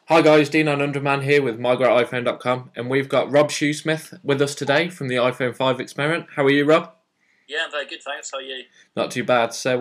Hi guys, D900man here with MyGreatIPhone.com, and we've got Rob Shoesmith with us today from the iPhone 5 experiment. How are you, Rob? Yeah, I'm very good, thanks. How are you? Not too bad. So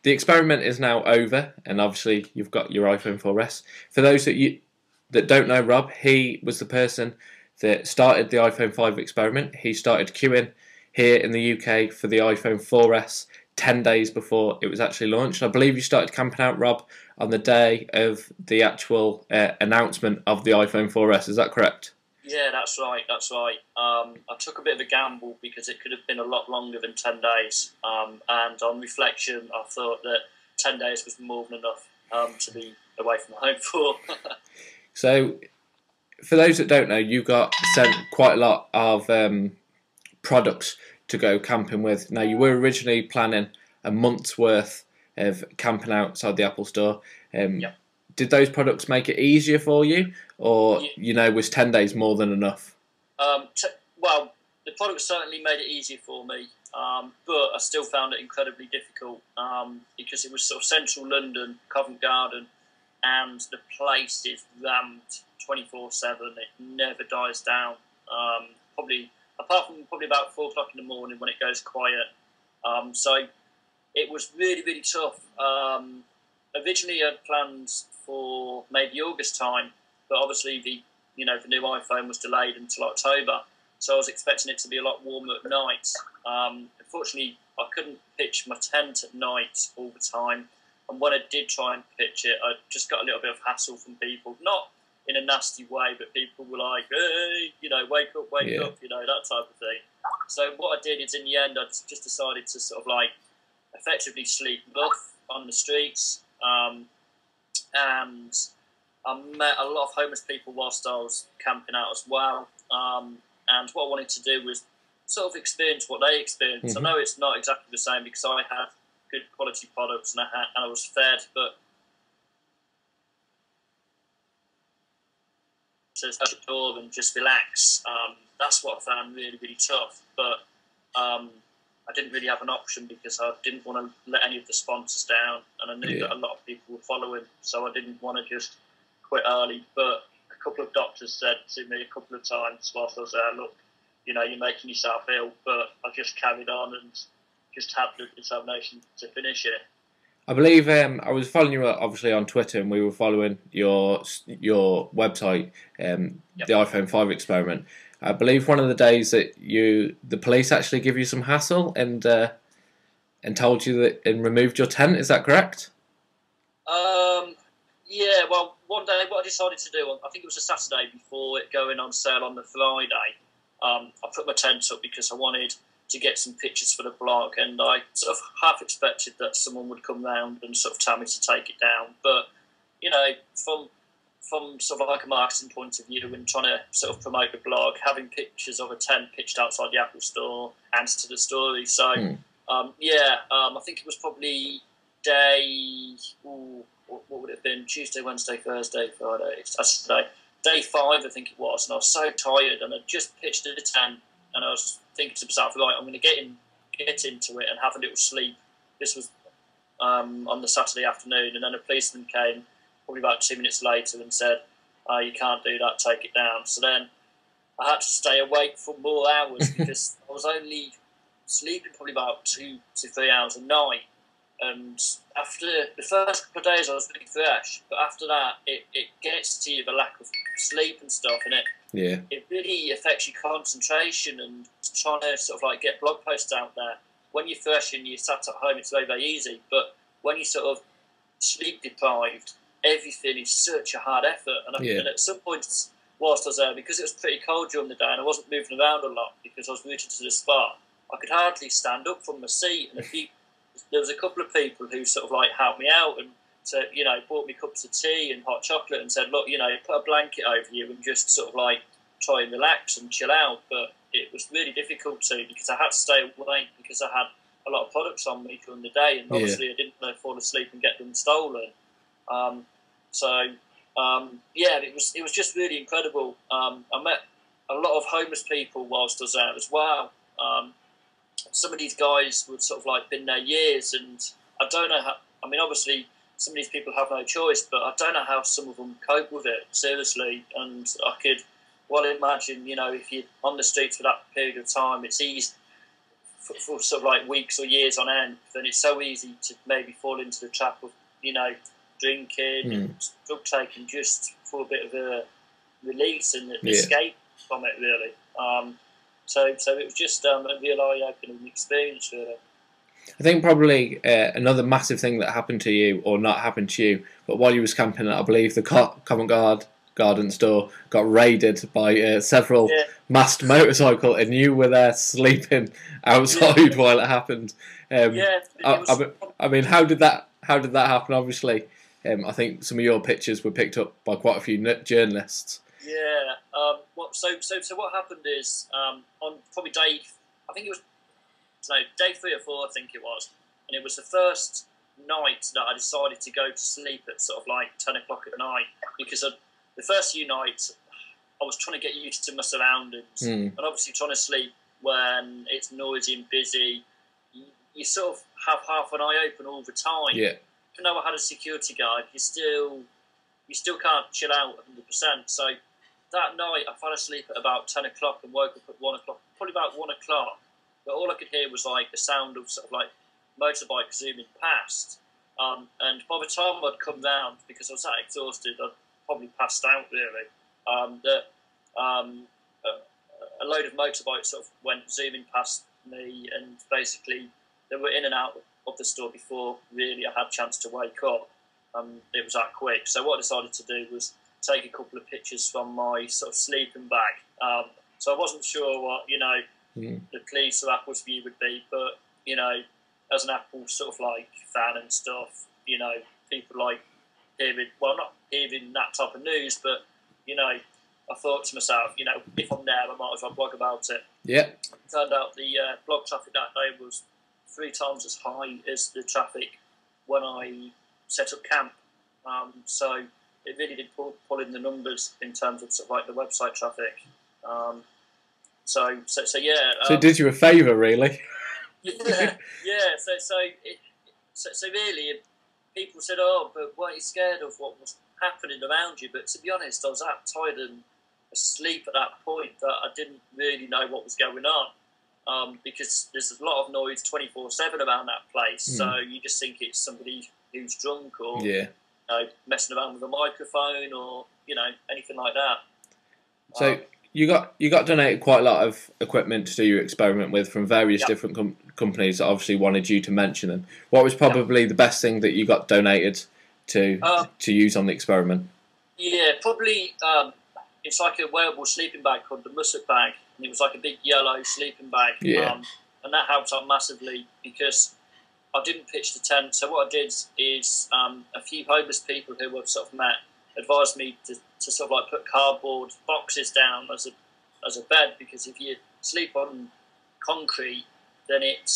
the experiment is now over, and obviously you've got your iPhone 4S. For those that don't know Rob, he was the person that started the iPhone 5 experiment. He started queuing here in the UK for the iPhone 4S 10 days before it was actually launched. I believe you started camping out, Rob, on the day of the actual announcement of the iPhone 4S. Is that correct? Yeah, that's right. That's right. I took a bit of a gamble because it could have been a lot longer than 10 days. And on reflection, I thought that 10 days was more than enough to be away from home for. So, for those that don't know, you got sent quite a lot of products to go camping with. Now, you were originally planning a month's worth of camping outside the Apple Store. Yeah. Did those products make it easier for you, or was 10 days more than enough? Well, the product certainly made it easier for me, but I still found it incredibly difficult because it was sort of central London, Covent Garden, and the place is rammed 24/7. It never dies down. Probably apart from probably about 4 o'clock in the morning when it goes quiet. So it was really, really tough. Originally, I had plans for maybe August time, but obviously the new iPhone was delayed until October, so I was expecting it to be a lot warmer at night. Unfortunately, I couldn't pitch my tent at night all the time, and when I did try and pitch it, I just got a little bit of hassle from people, not in a nasty way, but people were like, "Hey, wake up, that type of thing." So what I did is, in the end, I just decided to sort of like effectively sleep rough on the streets, and I met a lot of homeless people whilst I was camping out as well. And what I wanted to do was sort of experience what they experienced. Mm-hmm. I know it's not exactly the same because I had good quality products and I was fed, but to shut the door and just relax, that's what I found really, really tough. But I didn't really have an option because I didn't want to let any of the sponsors down, and I knew that a lot of people were following, so I didn't want to just quit early. But a couple of doctors said to me a couple of times whilst I was there, "Look, you're making yourself ill," but I just carried on and just had the determination to finish it. I believe I was following you obviously on Twitter, and we were following your website, the iPhone 5 experiment. I believe one of the days that the police actually give you some hassle and told you that and removed your tent. Is that correct? Yeah. Well, one day what I decided to do, I think it was a Saturday before it going on sale on the Friday. I put my tent up because I wanted to get some pictures for the blog, and I sort of half expected that someone would come round and sort of tell me to take it down. But from sort of like a marketing point of view and trying to sort of promote the blog, having pictures of a tent pitched outside the Apple Store adds to the story. So I think it was probably day. What would it have been? Tuesday, Wednesday, Thursday, Friday, Saturday. Day 5, I think it was, and I was so tired, and I just pitched at a tent, and I was thinking to myself, right, I'm going to get into it and have a little sleep. This was on the Saturday afternoon, and then a policeman came probably about 2 minutes later and said, "You can't do that, take it down." So then I had to stay awake for more hours because I was only sleeping probably about 2 to 3 hours a night. And after the first couple of days, I was really fresh, but after that, it gets to you, the lack of sleep and stuff, and it really affects your concentration and trying to sort of like get blog posts out there. When you're fresh and you're sat at home, it's very, very easy, but when you're sort of sleep deprived, everything is such a hard effort. And at some points, whilst I was there, because it was pretty cold during the day and I wasn't moving around a lot because I was rooted to the spot, I could hardly stand up from my seat, and there was a couple of people who sort of like helped me out and said, bought me cups of tea and hot chocolate and said, "Look, put a blanket over you and just sort of like try and relax and chill out." But it was really difficult because I had to stay awake because I had a lot of products on me during the day, and obviously I didn't want to fall asleep and get them stolen. It was just really incredible. I met a lot of homeless people whilst I was there as well. Some of these guys would sort of like been there years, and I don't know how. I mean, obviously some of these people have no choice, but I don't know how some of them cope with it, seriously. And I could well imagine, if you're on the streets for that period of time, it's easy for sort of like weeks or years on end, then it's so easy to maybe fall into the trap of, drinking and drug taking just for a bit of a release and escape from it, really. So it was just a real eye-opening experience, really. I think probably another massive thing that happened to you, or not happened to you, but while you was camping, I believe the Covent Garden store got raided by several masked motorcycle, and you were there sleeping outside while it happened. I mean, how did that happen? Obviously, I think some of your pictures were picked up by quite a few journalists. Yeah. So what happened is on probably day 3 or 4, I think it was, and it was the first night that I decided to go to sleep at sort of like 10 o'clock at night, because the first few nights I was trying to get used to my surroundings, and obviously trying to sleep when it's noisy and busy, you sort of have half an eye open all the time. Yeah. Even though I had a security guard, you still can't chill out 100%. So that night I fell asleep at about 10 o'clock and woke up at 1 o'clock, probably about 1 o'clock. But all I could hear was like the sound of sort of like motorbike zooming past. And by the time I'd come round, because I was that exhausted, I'd probably passed out, really. A load of motorbikes sort of went zooming past me, and basically they were in and out of the store before really I had a chance to wake up. It was that quick. So what I decided to do was take a couple of pictures from my sort of sleeping bag. So I wasn't sure what, the police or Apple's view would be, but, as an Apple sort of like fan and stuff, people like not hearing that type of news, but, I thought to myself, if I'm there, I might as well blog about it. Yeah. Turned out the blog traffic that day was 3 times as high as the traffic when I set up camp. So it really did pull in the numbers in terms of sort of like the website traffic. So it did you a favour, really. Yeah. So really, people said, "Oh, but weren't you scared of what was happening around you?" But to be honest, I was that tired and asleep at that point that I didn't really know what was going on, because there's a lot of noise 24/7 around that place. So you just think it's somebody who's drunk or messing around with a microphone or anything like that. So you got donated quite a lot of equipment to do your experiment with from various different companies that obviously wanted you to mention them. What was probably the best thing that you got donated to use on the experiment? Yeah, probably it's like a wearable sleeping bag called the Musset bag, and it was like a big yellow sleeping bag. And that helped out massively because I didn't pitch the tent. So what I did is a few homeless people who were sort of met advised me to sort of like put cardboard boxes down as a bed, because if you sleep on concrete, then it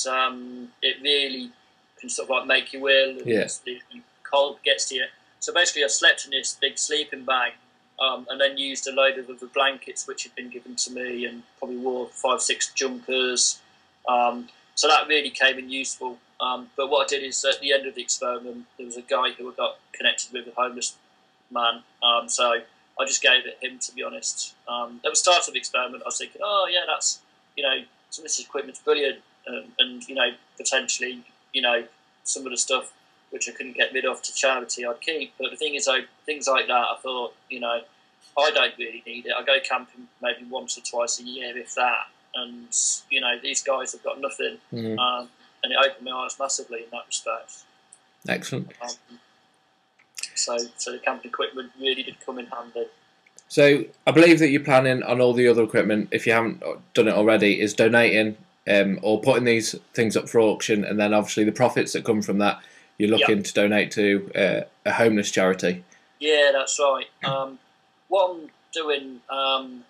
really can sort of like make you ill, and the cold gets to you. So basically, I slept in this big sleeping bag, and then used a load of other blankets which had been given to me, and probably wore 5-6 jumpers. So that really came in useful. But what I did is at the end of the experiment, there was a guy who I got connected with, a homeless man. So I just gave it him, to be honest. At the start of the experiment, I was thinking, oh yeah, that's some of this equipment's brilliant, and potentially some of the stuff which I couldn't get rid of to charity I'd keep. But the thing is, things like that, I thought, I don't really need it. I go camping maybe once or twice a year, if that. And these guys have got nothing, and it opened my eyes massively in that respect. Excellent. So the camping equipment really did come in handy. So I believe that you're planning on all the other equipment, if you haven't done it already, is donating or putting these things up for auction, and then obviously the profits that come from that you're looking to donate to a homeless charity. Yeah, that's right. What I'm doing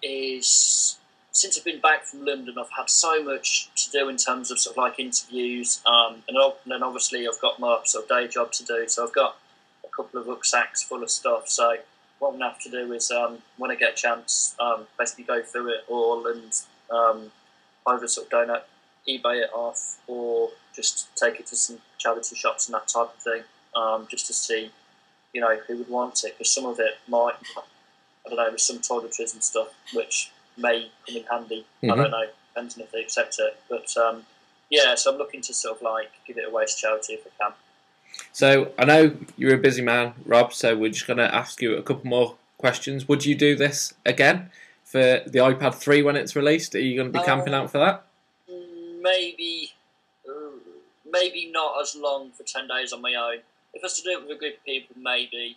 is, since I've been back from London, I've had so much to do in terms of sort of like interviews, and then obviously I've got my sort of day job to do. So I've got a couple of rucksacks full of stuff. So what I'm going to have to do is, when I get a chance, basically go through it all and either sort of eBay it off, or just take it to some charity shops and that type of thing. just to see, you know, who would want it, because some of it might, I don't know, there's some toiletries and stuff which may come in handy. I don't know, depends on if they accept it. But yeah, so I'm looking to sort of like give it away to charity if I can. So I know you're a busy man, Rob, so we're just going to ask you a couple more questions. Would you do this again for the iPad 3 when it's released? Are you going to be camping out for that? Maybe not as long for 10 days on my own. If I was to do it with a group of people, maybe,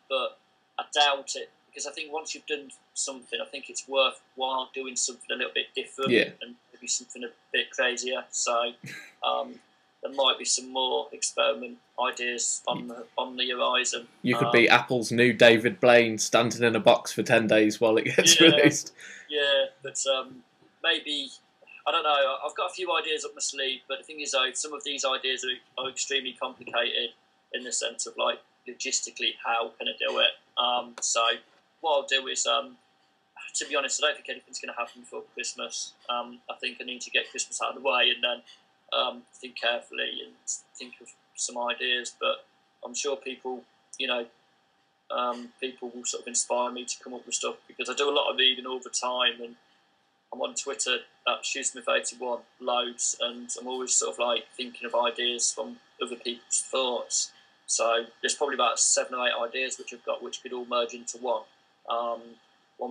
but I doubt it, because I think once you've done something, I think it's worthwhile doing something a little bit different and maybe something a bit crazier. So there might be some more experiment ideas on the horizon. You could be Apple's new David Blaine, standing in a box for 10 days while it gets released. Yeah, but maybe, I don't know, I've got a few ideas up my sleeve, but the thing is, though, some of these ideas are extremely complicated in the sense of, like, logistically, how can I do it? So what I'll do is, to be honest, I don't think anything's going to happen before Christmas. I think I need to get Christmas out of the way and then think carefully and think of some ideas. But I'm sure people, you know, people will sort of inspire me to come up with stuff, because I do a lot of reading all the time, and I'm on Twitter at Shoesmith81 loads, and I'm always sort of like thinking of ideas from other people's thoughts. So there's probably about 7 or 8 ideas which I've got, which could all merge into one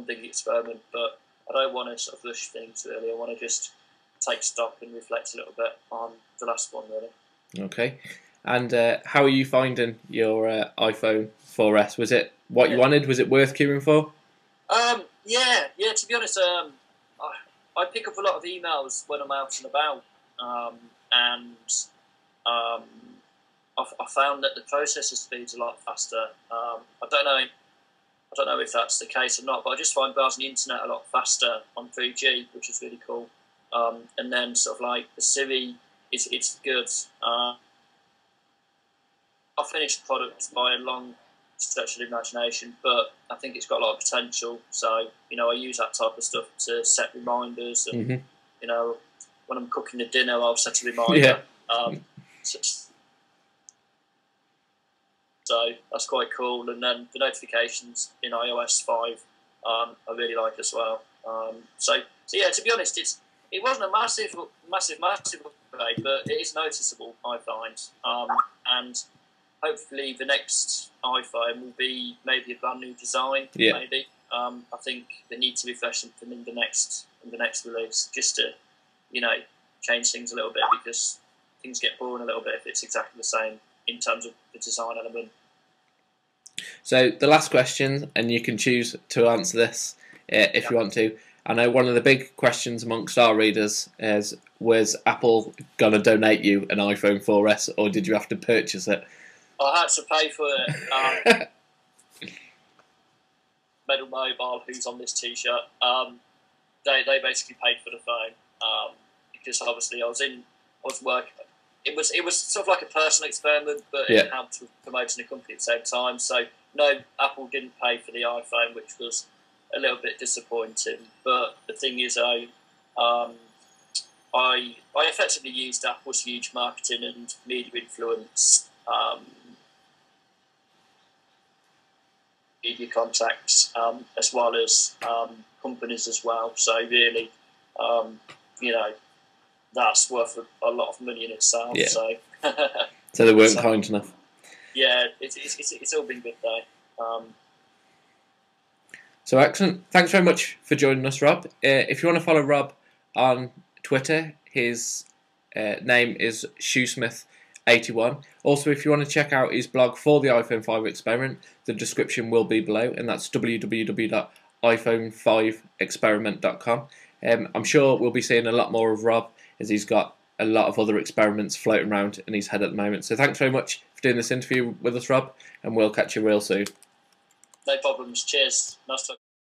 big experiment. But I don't want to sort of rush things, really. I want to just take stock and reflect a little bit on the last one, really. Okay. And how are you finding your iPhone 4S? Was it what you wanted? Was it worth queuing for? Yeah. To be honest, I pick up a lot of emails when I'm out and about, and I found that the processor speed's a lot faster. I don't know if that's the case or not, but I just find browsing the internet a lot faster on 3G, which is really cool. And then sort of like the Siri, it's good. I finished product by a long stretch of the imagination, but I think it's got a lot of potential. So, you know, I use that type of stuff to set reminders, and you know, when I'm cooking the dinner, I'll set a reminder. So that's quite cool. And then the notifications in iOS 5, I really like as well. So yeah, to be honest, it wasn't a massive upgrade, but it is noticeable, I find. And hopefully the next iPhone will be maybe a brand new design. Maybe. I think they need to refresh something in the next release, just to, you know, change things a little bit, because things get boring a little bit if it's exactly the same in terms of the design element. So the last question, and you can choose to answer this if you want to. I know one of the big questions amongst our readers is, was Apple going to donate you an iPhone 4S, or did you have to purchase it? I had to pay for it. Medal Mobile, who's on this T-shirt, they basically paid for the phone, because obviously I was working. It was sort of like a personal experiment, but it helped with promoting the company at the same time. So no, Apple didn't pay for the iPhone, which was a little bit disappointing. But the thing is, I effectively used Apple's huge marketing and media influence, media contacts, as well as companies as well. So really, you know, that's worth a lot of money in itself. Yeah. So they weren't kind enough. Yeah, it's all been good though. So excellent. Thanks very much for joining us, Rob. If you want to follow Rob on Twitter, his name is Shoesmith81. Also, if you want to check out his blog for the iPhone 5 experiment, the description will be below, and that's www.iphone5experiment.com. I'm sure we'll be seeing a lot more of Rob, as he's got a lot of other experiments floating around in his head at the moment. So thanks very much for doing this interview with us, Rob, and we'll catch you real soon. No problems. Cheers. Nice talking.